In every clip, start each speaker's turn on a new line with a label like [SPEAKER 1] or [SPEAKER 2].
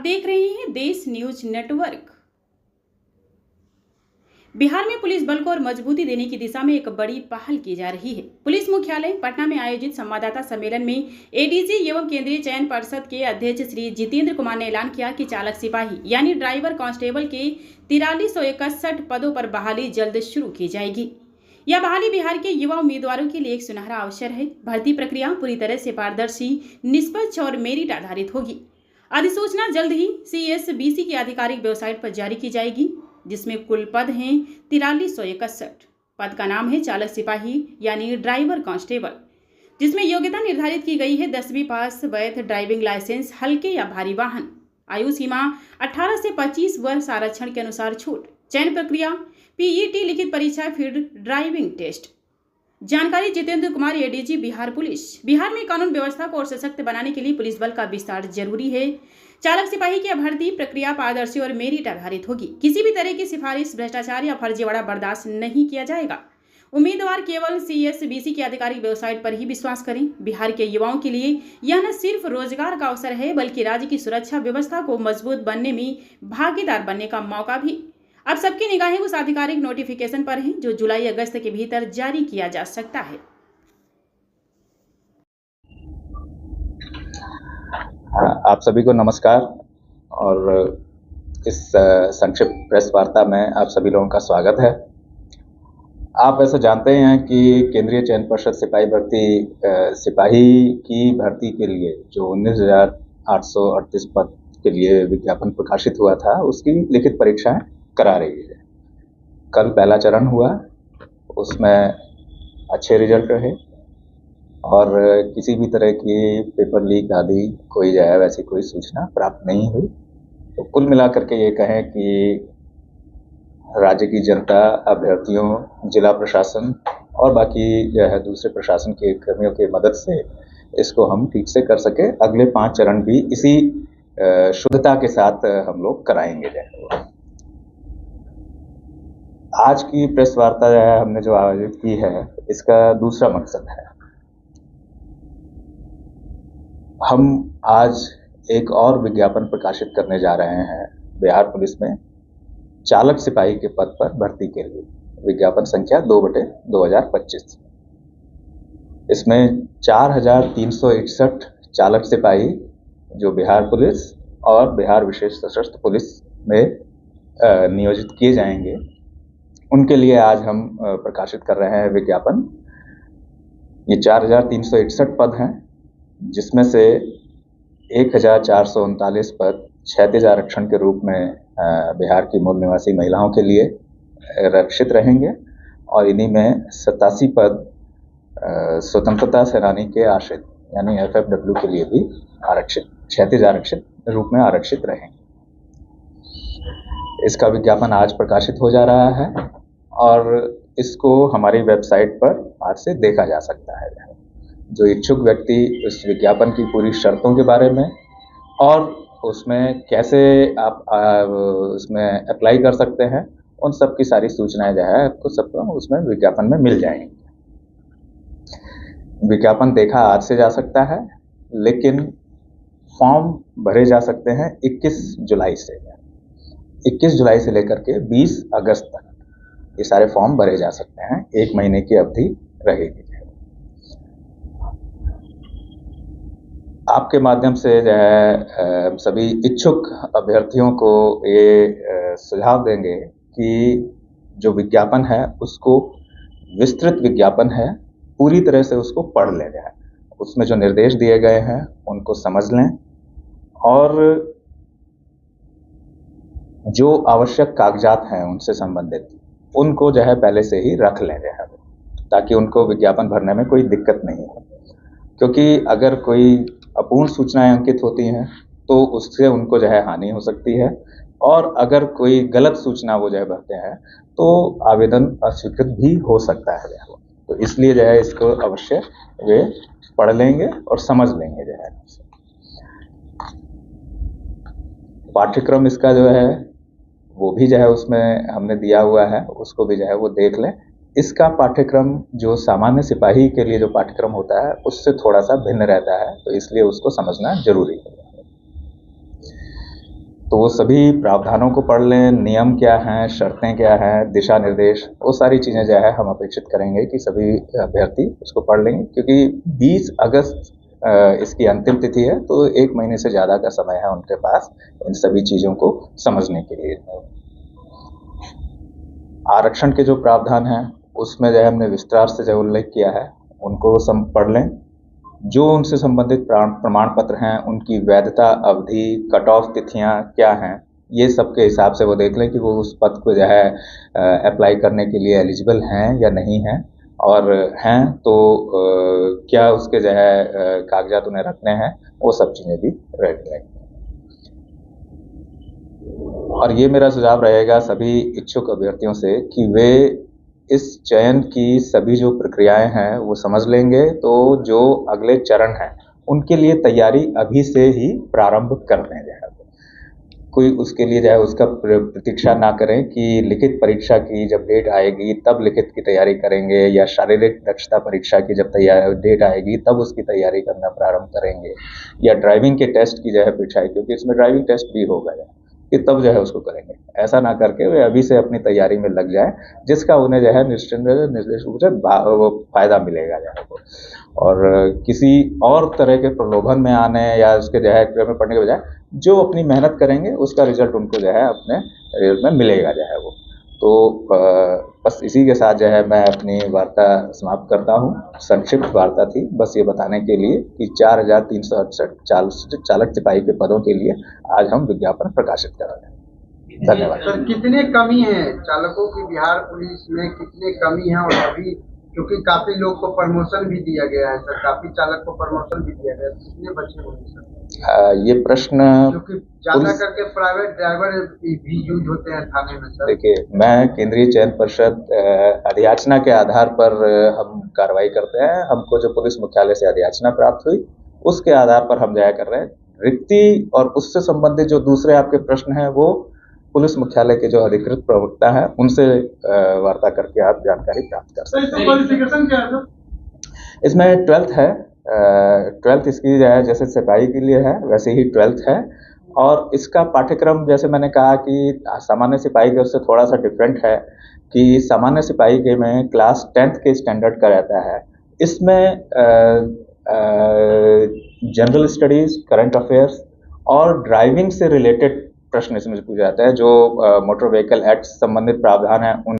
[SPEAKER 1] देख रहे हैं देश न्यूज नेटवर्क। बिहार में पुलिस बल को और मजबूती देने की दिशा में एक बड़ी पहल की जा रही है। पुलिस मुख्यालय पटना में आयोजित संवाददाता सम्मेलन में एडीजी एवं केंद्रीय चयन परिषद के अध्यक्ष श्री जितेंद्र कुमार ने ऐलान किया कि चालक सिपाही यानी ड्राइवर कांस्टेबल के 4361 पदों पर बहाली जल्द शुरू की जाएगी। यह बहाली बिहार के युवा उम्मीदवारों के लिए एक सुनहरा अवसर है। भर्ती प्रक्रिया पूरी तरह से पारदर्शी, निष्पक्ष और मेरिट आधारित होगी। अधिसूचना जल्द ही CSBC की आधिकारिक वेबसाइट पर जारी की जाएगी, जिसमें कुल पद हैं 4361। पद का नाम है चालक सिपाही यानी ड्राइवर कांस्टेबल, जिसमें योग्यता निर्धारित की गई है 10वीं पास, वैध ड्राइविंग लाइसेंस, हल्के या भारी वाहन। आयु सीमा 18 से 25 वर्ष, आरक्षण के अनुसार छूट। चयन प्रक्रिया PET लिखित परीक्षा, फिर ड्राइविंग टेस्ट। जानकारी जितेंद्र कुमार, एडीजी बिहार पुलिस। बिहार में कानून व्यवस्था को और सशक्त बनाने के लिए पुलिस बल का विस्तार जरूरी है। चालक सिपाही की भर्ती प्रक्रिया पारदर्शी और मेरिट आधारित होगी। किसी भी तरह की सिफारिश, भ्रष्टाचार या फर्जीवाड़ा बर्दाश्त नहीं किया जाएगा। उम्मीदवार केवल CSBC की आधिकारिक वेबसाइट पर ही विश्वास करें। बिहार के युवाओं के लिए यह न सिर्फ रोजगार का अवसर है, बल्कि राज्य की सुरक्षा व्यवस्था को मजबूत बनने में भागीदार बनने का मौका भी। अब सबकी निगाहें उस आधिकारिक नोटिफिकेशन पर हैं जो जुलाई-अगस्त के भीतर जारी किया जा सकता है।
[SPEAKER 2] आप सभी को नमस्कार और इस संक्षिप्त प्रेस वार्ता में आप सभी लोगों का स्वागत है। आप ऐसा जानते हैं कि केंद्रीय चयन परिषद सिपाही की भर्ती के लिए जो 19,838 पद के लिए विज्ञापन प्रकाशित हुआ था, उसकी लिखित परीक्षाएं करा रही है। कल पहला चरण हुआ, उसमें अच्छे रिजल्ट रहे और किसी भी तरह की पेपर लीक आदि कोई जो है वैसी कोई सूचना प्राप्त नहीं हुई। तो कुल मिलाकर के ये कहें कि राज्य की जनता, अभ्यर्थियों, जिला प्रशासन और बाकी जो है दूसरे प्रशासन के कर्मियों की मदद से इसको हम ठीक से कर सके। अगले 5 चरण भी इसी शुद्धता के साथ हम लोग कराएंगे। आज की प्रेस वार्ता जो है हमने जो आयोजित की है, इसका दूसरा मकसद है, हम आज एक और विज्ञापन प्रकाशित करने जा रहे हैं बिहार पुलिस में चालक सिपाही के पद पर भर्ती के लिए। विज्ञापन संख्या 2/2025। इसमें 4,361 चालक सिपाही जो बिहार पुलिस और बिहार विशेष सशस्त्र पुलिस में नियोजित किए जाएंगे, उनके लिए आज हम प्रकाशित कर रहे हैं विज्ञापन। ये 4,361 पद हैं, जिसमें से 1,439 पद क्षैतिज आरक्षण के रूप में बिहार की मूल निवासी महिलाओं के लिए रक्षित रहेंगे और इन्हीं में 87 पद स्वतंत्रता सेनानी के आश्रित यानी FFW के लिए भी क्षैतिज आरक्षित रूप में आरक्षित रहेंगे। इसका विज्ञापन आज प्रकाशित हो जा रहा है और इसको हमारी वेबसाइट पर आज से देखा जा सकता है। जो इच्छुक व्यक्ति इस विज्ञापन की पूरी शर्तों के बारे में और उसमें कैसे आप उसमें अप्लाई कर सकते हैं, उन सब की सारी सूचनाएं जो है आपको सबको उसमें विज्ञापन में मिल जाएंगी। विज्ञापन देखा आज से जा सकता है, लेकिन फॉर्म भरे जा सकते हैं 21 जुलाई से। 21 जुलाई से लेकर के 20 अगस्त तक ये सारे फॉर्म भरे जा सकते हैं। 1 महीने की अवधि रहेगी। आपके माध्यम से जो है सभी इच्छुक अभ्यर्थियों को ये सुझाव देंगे कि जो विज्ञापन है उसको विस्तृत विज्ञापन है, पूरी तरह से उसको पढ़ लें। उसमें जो निर्देश दिए गए हैं उनको समझ लें और जो आवश्यक कागजात हैं उनसे संबंधित उनको जो है पहले से ही रख लें, ताकि उनको विज्ञापन भरने में कोई दिक्कत नहीं हो। क्योंकि अगर कोई अपूर्ण सूचनाएं अंकित होती हैं तो उससे उनको जो है हानि हो सकती है, और अगर कोई गलत सूचना वो जो है भरते हैं तो आवेदन अस्वीकृत भी हो सकता है। तो इसलिए जो है इसको अवश्य वे पढ़ लेंगे और समझ लेंगे। जो है पाठ्यक्रम इसका जो है वो भी जो है उसमें हमने दिया हुआ है, उसको भी जो है वो देख लें। इसका पाठ्यक्रम जो सामान्य सिपाही के लिए जो पाठ्यक्रम होता है उससे थोड़ा सा भिन्न रहता है, तो इसलिए उसको समझना जरूरी है। तो वो सभी प्रावधानों को पढ़ लें, नियम क्या हैं, शर्तें क्या हैं, दिशा निर्देश, वो सारी चीज़ें जो है हम अपेक्षित करेंगे कि सभी अभ्यर्थी उसको पढ़ लेंगे, क्योंकि 20 अगस्त इसकी अंतिम तिथि है, तो 1 महीने से ज़्यादा का समय है उनके पास इन सभी चीज़ों को समझने के लिए। आरक्षण के जो प्रावधान हैं उसमें जो है हमने विस्तार से जो उल्लेख किया है उनको सम पढ़ लें। जो उनसे संबंधित प्रमाण पत्र हैं उनकी वैधता अवधि, कट ऑफ तिथियां क्या हैं, ये सब के हिसाब से वो देख लें कि वो उस पद को जो है अप्लाई करने के लिए एलिजिबल हैं या नहीं हैं, और हैं तो क्या उसके जो है कागजात उन्हें रखने हैं, वो सब चीज़ें भी रख लें। और ये मेरा सुझाव रहेगा सभी इच्छुक अभ्यर्थियों से कि वे इस चयन की सभी जो प्रक्रियाएं हैं वो समझ लेंगे, तो जो अगले चरण हैं उनके लिए तैयारी अभी से ही प्रारंभ कर दें। जो है कोई उसके लिए जो है उसका प्रतीक्षा ना करें कि लिखित परीक्षा की जब डेट आएगी तब लिखित की तैयारी करेंगे, या शारीरिक दक्षता परीक्षा की जब डेट आएगी तब उसकी तैयारी करना प्रारंभ करेंगे, या ड्राइविंग के टेस्ट की जो है परीक्षा है, क्योंकि इसमें ड्राइविंग टेस्ट भी होगा कि तब जो है उसको करेंगे। ऐसा ना करके वे अभी से अपनी तैयारी में लग जाएं, जिसका उन्हें जो है निश्चित रूप से फायदा मिलेगा जो है वो। और किसी और तरह के प्रलोभन में आने या उसके जो है में पढ़ने के बजाय जो अपनी मेहनत करेंगे उसका रिजल्ट उनको जो है अपने रिजल्ट में मिलेगा जो है वो। तो बस इसी के साथ जो है मैं अपनी वार्ता समाप्त करता हूँ। संक्षिप्त वार्ता थी, बस ये बताने के लिए कि 4368 चालक सिपाही के पदों के लिए आज हम विज्ञापन प्रकाशित कर रहे हैं। धन्यवाद।
[SPEAKER 3] सर, कितने कमी है चालकों की बिहार पुलिस में, कितने कमी है? और अभी क्योंकि काफी लोग को प्रमोशन भी दिया गया है सर, काफी चालक को प्रमोशन भी दिया गया है, कितने बचे होंगे सर?
[SPEAKER 2] ये प्रश्न
[SPEAKER 3] क्योंकि ज्यादा करके प्राइवेट ड्राइवर भी यूज होते हैं थाने में सर।
[SPEAKER 2] देखिए, मैं केंद्रीय चयन परिषद अधियाचना के आधार पर हम कार्रवाई करते हैं। हमको जो पुलिस मुख्यालय से अधियाचना प्राप्त हुई उसके आधार पर हम जाया कर रहे हैं। रिक्ति और उससे संबंधित जो दूसरे आपके प्रश्न हैं वो पुलिस मुख्यालय के जो अधिकृत प्रवक्ता हैं उनसे वार्ता करके आप जानकारी प्राप्त कर सकते हैं।
[SPEAKER 3] क्वालिफिकेशन क्या है सर?
[SPEAKER 2] इसमें 12th है। 12th इसकी जो है जैसे सिपाही के लिए है वैसे ही 12th है। और इसका पाठ्यक्रम जैसे मैंने कहा कि सामान्य सिपाही के उससे थोड़ा सा डिफरेंट है कि सामान्य सिपाही के में क्लास 10th के स्टैंडर्ड का रहता है। इसमें जनरल स्टडीज, करंट अफेयर्स और ड्राइविंग से रिलेटेड प्रश्न इसमें पूछे जाते हैं। जो मोटर व्हीकल एक्ट से संबंधित प्रावधान है उन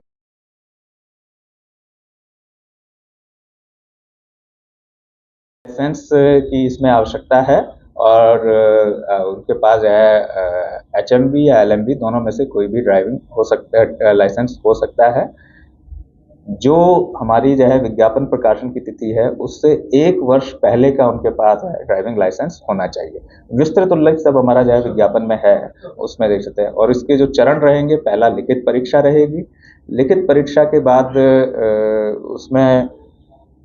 [SPEAKER 2] लाइसेंस की इसमें आवश्यकता है, और उनके पास जो है HMV या LMV दोनों में से कोई भी ड्राइविंग हो सकता है, लाइसेंस हो सकता है। जो हमारी जो है विज्ञापन प्रकाशन की तिथि है उससे 1 वर्ष पहले का उनके पास ड्राइविंग लाइसेंस होना चाहिए। विस्तृत उल्लेख सब हमारा जो है विज्ञापन में है, उसमें देख सकते हैं। और इसके जो चरण रहेंगे, पहला लिखित परीक्षा रहेगी। लिखित परीक्षा के बाद उसमें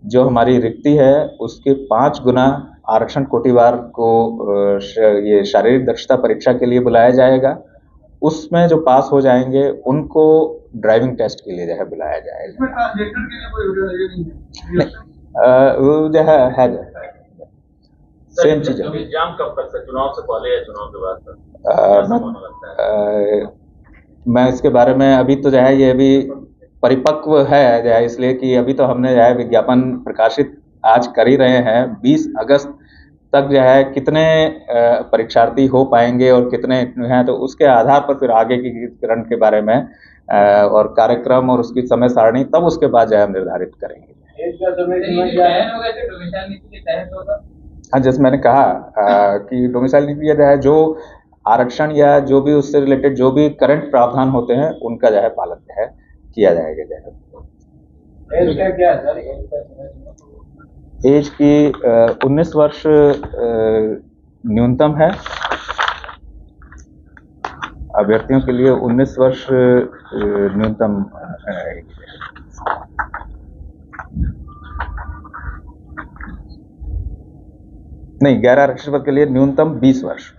[SPEAKER 2] जो हमारी रिक्ति है उसके 5 गुना आरक्षण कोटिवार को ये शारीरिक दक्षता परीक्षा के लिए बुलाया जाएगा। उसमें जो पास हो जाएंगे उनको ड्राइविंग टेस्ट के लिए जो है बुलाया जाएगा। वो जो है सेम चीज है।
[SPEAKER 4] एग्जाम कब तक सर? चुनाव से पहले या चुनाव के बाद?
[SPEAKER 2] मैं इसके बारे में अभी तो जो है ये अभी परिपक्व है जो है, इसलिए कि अभी तो हमने जो है विज्ञापन प्रकाशित आज कर ही रहे हैं। 20 अगस्त तक जो है कितने परीक्षार्थी हो पाएंगे और कितने हैं, तो उसके आधार पर फिर आगे की चरण के बारे में और कार्यक्रम और उसकी समय सारणी तब उसके बाद जो है हम निर्धारित करेंगे। हाँ, जैसे मैंने कहा कि डोमिसाइल नीति जो है, जो आरक्षण या जो भी उससे रिलेटेड जो भी करंट प्रावधान होते हैं उनका जो है पालन जो है किया जाएगा। जो है
[SPEAKER 3] क्या सर?
[SPEAKER 2] एज की 19 वर्ष न्यूनतम है। अभ्यर्थियों के लिए 19 वर्ष न्यूनतम नहीं, गैर आरक्षित पद के लिए न्यूनतम 20 वर्ष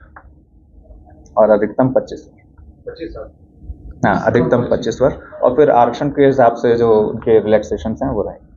[SPEAKER 2] और अधिकतम 25
[SPEAKER 3] साल।
[SPEAKER 2] हाँ, अधिकतम 25 वर्ष। और फिर आरक्षण के हिसाब से जो उनके रिलैक्सेशन हैं वो रहेंगे।